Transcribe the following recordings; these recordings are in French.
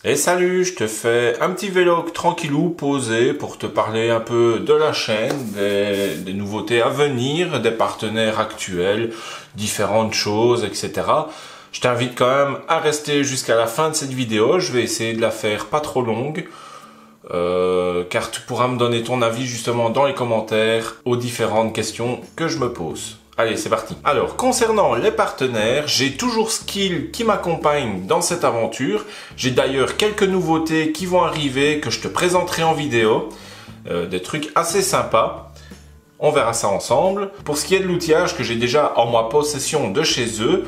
Et salut, je te fais un petit vlog tranquillou, posé, pour te parler un peu de la chaîne, des nouveautés à venir, des partenaires actuels, différentes choses, etc. Je t'invite quand même à rester jusqu'à la fin de cette vidéo, je vais essayer de la faire pas trop longue, car tu pourras me donner ton avis justement dans les commentaires aux différentes questions que je me pose. Allez, c'est parti. Alors, concernant les partenaires, j'ai toujours Skil qui m'accompagne dans cette aventure. J'ai d'ailleurs quelques nouveautés qui vont arriver, que je te présenterai en vidéo. Des trucs assez sympas. On verra ça ensemble. Pour ce qui est de l'outillage que j'ai déjà en ma possession de chez eux,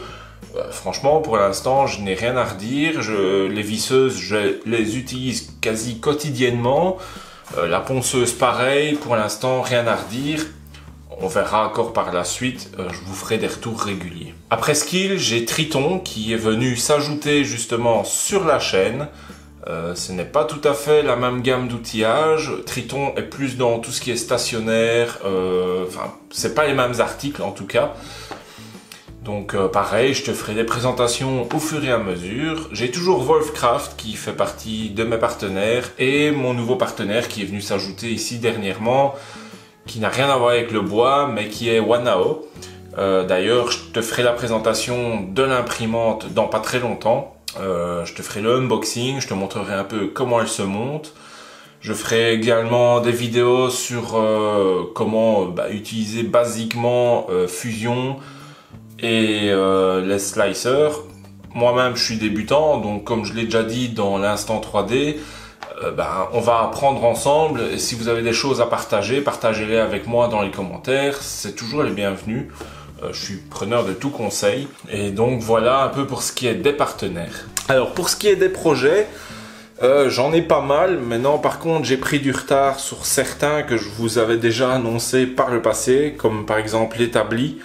franchement, pour l'instant, je n'ai rien à redire. Les visseuses, je les utilise quasi quotidiennement. La ponceuse, pareil. Pour l'instant, rien à redire. On verra encore par la suite, je vous ferai des retours réguliers. Après Skil, j'ai Triton qui est venu s'ajouter justement sur la chaîne. Ce n'est pas tout à fait la même gamme d'outillage. Triton est plus dans tout ce qui est stationnaire. Enfin, c'est pas les mêmes articles en tout cas. Donc pareil, je te ferai des présentations au fur et à mesure. J'ai toujours Wolfcraft qui fait partie de mes partenaires et mon nouveau partenaire qui est venu s'ajouter ici dernièrement, qui n'a rien à voir avec le bois, mais qui est Wanao. D'ailleurs, je te ferai la présentation de l'imprimante dans pas très longtemps. Je te ferai le unboxing, je te montrerai un peu comment elle se monte. Je ferai également des vidéos sur comment utiliser basiquement Fusion et les slicers. Moi-même, je suis débutant, donc comme je l'ai déjà dit dans l'instant 3D, on va apprendre ensemble. Et si vous avez des choses à partager, partagez-les avec moi dans les commentaires, c'est toujours les bienvenus. Je suis preneur de tout conseil. Et donc voilà un peu pour ce qui est des partenaires. Alors pour ce qui est des projets, j'en ai pas mal. Maintenant par contre j'ai pris du retard sur certains que je vous avais déjà annoncé par le passé, comme par exemple l'établi.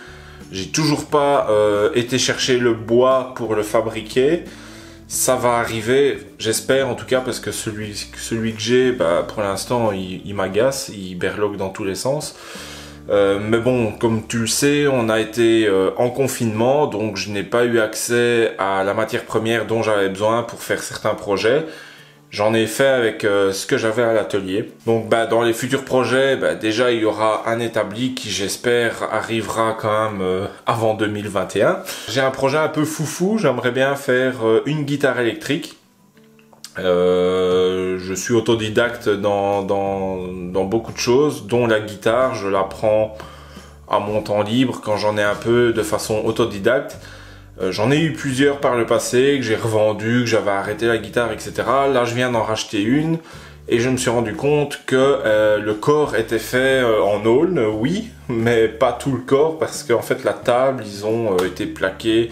J'ai toujours pas été chercher le bois pour le fabriquer. Ça va arriver, j'espère en tout cas, parce que celui que j'ai, pour l'instant, il m'agace, il berloque dans tous les sens. Mais bon, comme tu le sais, on a été en confinement, donc je n'ai pas eu accès à la matière première dont j'avais besoin pour faire certains projets. J'en ai fait avec ce que j'avais à l'atelier. Donc dans les futurs projets, déjà il y aura un établi qui j'espère arrivera quand même avant 2021. J'ai un projet un peu foufou, j'aimerais bien faire une guitare électrique. Je suis autodidacte dans beaucoup de choses, dont la guitare, je l'apprends à mon temps libre quand j'en ai un peu de façon autodidacte. J'en ai eu plusieurs par le passé, que j'ai revendu, que j'avais arrêté la guitare, etc. Là, je viens d'en racheter une et je me suis rendu compte que le corps était fait en aulne, oui, mais pas tout le corps parce qu'en fait la table, ils ont été plaqués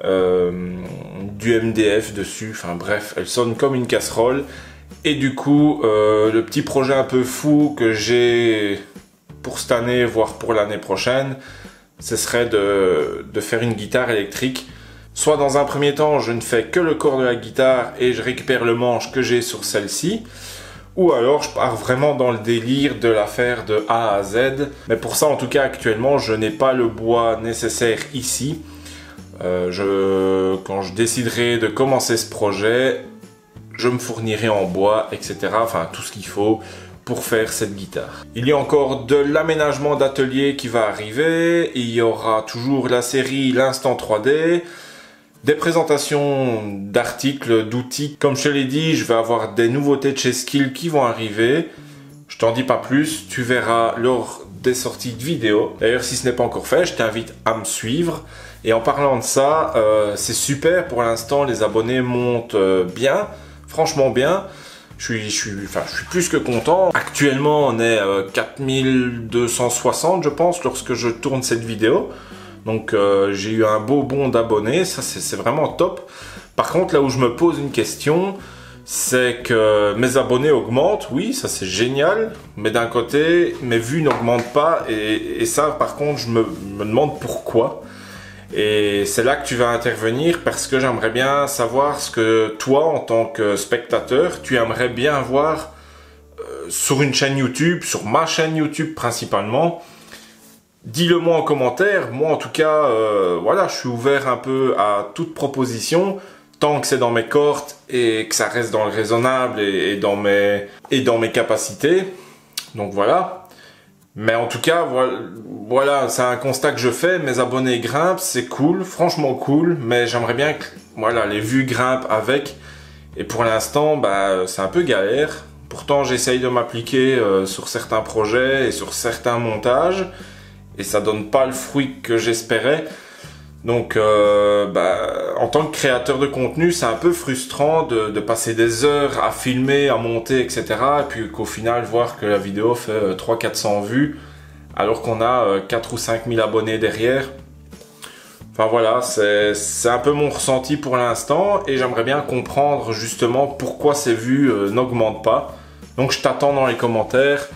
du MDF dessus. Enfin bref, elle sonne comme une casserole. Et du coup, le petit projet un peu fou que j'ai pour cette année, voire pour l'année prochaine, ce serait de faire une guitare électrique. Soit dans un premier temps, je ne fais que le corps de la guitare et je récupère le manche que j'ai sur celle-ci. Ou alors, je pars vraiment dans le délire de la faire de A à Z. Mais pour ça, en tout cas, actuellement, je n'ai pas le bois nécessaire ici. Quand je déciderai de commencer ce projet, je me fournirai en bois, etc. Enfin, tout ce qu'il faut pour faire cette guitare. Il y a encore de l'aménagement d'atelier qui va arriver, il y aura toujours la série l'Instant 3D, des présentations d'articles, d'outils. Comme je te l'ai dit, je vais avoir des nouveautés de chez Skil qui vont arriver. Je t'en dis pas plus, tu verras lors des sorties de vidéos. D'ailleurs, si ce n'est pas encore fait, je t'invite à me suivre. Et en parlant de ça, c'est super pour l'instant, les abonnés montent bien, franchement bien. Je suis plus que content. Actuellement, on est 4260, je pense, lorsque je tourne cette vidéo. Donc, j'ai eu un beau bond d'abonnés. Ça, c'est vraiment top. Par contre, là où je me pose une question, c'est que mes abonnés augmentent. Oui, ça, c'est génial. Mais d'un côté, mes vues n'augmentent pas. Et ça, par contre, je me demande pourquoi. Et c'est là que tu vas intervenir parce que j'aimerais bien savoir ce que toi, en tant que spectateur, tu aimerais bien voir sur une chaîne YouTube, sur ma chaîne YouTube principalement. Dis-le moi en commentaire. Moi, en tout cas, voilà, je suis ouvert un peu à toute proposition. tant que c'est dans mes cordes et que ça reste dans le raisonnable et dans mes capacités. Donc voilà. Mais en tout cas, voilà, c'est un constat que je fais. Mes abonnés grimpent, c'est cool, franchement cool, mais j'aimerais bien que voilà, les vues grimpent avec. Et pour l'instant, bah, c'est un peu galère. Pourtant, j'essaye de m'appliquer sur certains projets et sur certains montages. Et ça donne pas le fruit que j'espérais. Donc, en tant que créateur de contenu, c'est un peu frustrant de passer des heures à filmer, à monter, etc. Et puis qu'au final, voir que la vidéo fait 300-400 vues, alors qu'on a 4 ou 5 000 abonnés derrière. Enfin voilà, c'est un peu mon ressenti pour l'instant. Et j'aimerais bien comprendre justement pourquoi ces vues n'augmentent pas. Donc je t'attends dans les commentaires,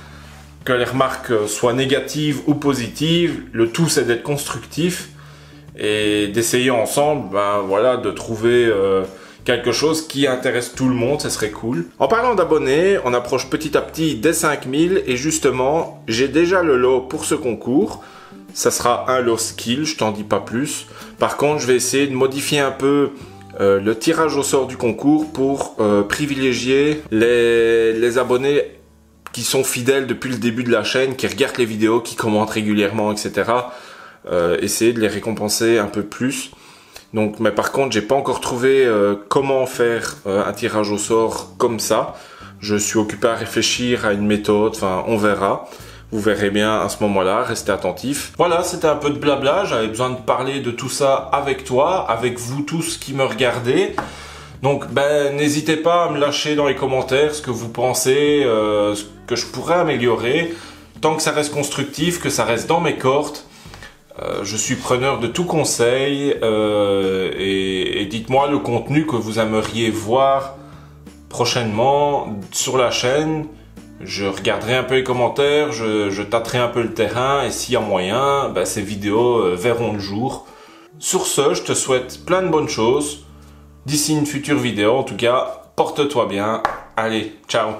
que les remarques soient négatives ou positives. Le tout, c'est d'être constructif. Et d'essayer ensemble, voilà, de trouver quelque chose qui intéresse tout le monde, ça serait cool. En parlant d'abonnés, on approche petit à petit des 5000 et justement, j'ai déjà le lot pour ce concours. Ça sera un lot skill, je t'en dis pas plus. Par contre, je vais essayer de modifier un peu le tirage au sort du concours pour privilégier les abonnés qui sont fidèles depuis le début de la chaîne, qui regardent les vidéos, qui commentent régulièrement, etc. Essayer de les récompenser un peu plus. Donc, mais par contre, j'ai pas encore trouvé comment faire un tirage au sort comme ça. Je suis occupé à réfléchir à une méthode, enfin, on verra. Vous verrez bien à ce moment-là, restez attentifs. Voilà, c'était un peu de blabla, j'avais besoin de parler de tout ça avec toi, avec vous tous qui me regardez. Donc, n'hésitez pas à me lâcher dans les commentaires ce que vous pensez, ce que je pourrais améliorer. Tant que ça reste constructif, que ça reste dans mes cordes. Je suis preneur de tout conseil et dites-moi le contenu que vous aimeriez voir prochainement sur la chaîne. Je regarderai un peu les commentaires, je tâterai un peu le terrain et s'il y a moyen, ces vidéos verront le jour. Sur ce, je te souhaite plein de bonnes choses. D'ici une future vidéo, en tout cas, porte-toi bien. Allez, ciao!